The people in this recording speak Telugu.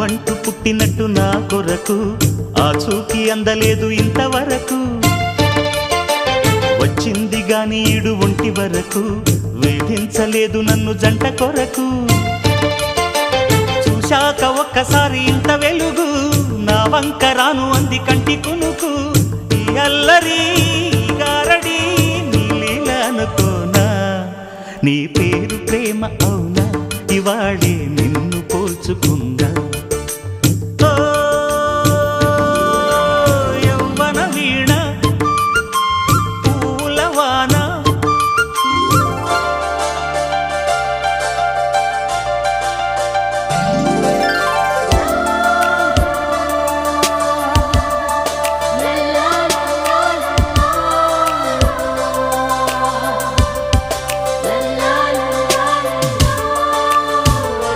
నువ్వంటూ పుట్టినట్టు నా కొరకు ఆ చూకి అందలేదు ఇంతవరకు వచ్చింది గాని ఈడు ఒంటి వరకు వేధించలేదు నన్ను జంట కొరకు చూశాక ఒక్కసారి ఇంత వెలుగు నా వంక రాను అంది కంటి కునుకు ఈ అల్లరి గారడి నీ లీల అనుకోనా నీ పేరు ప్రేమ అవునా ఇవాళే నిన్ను పోల్చుకుందా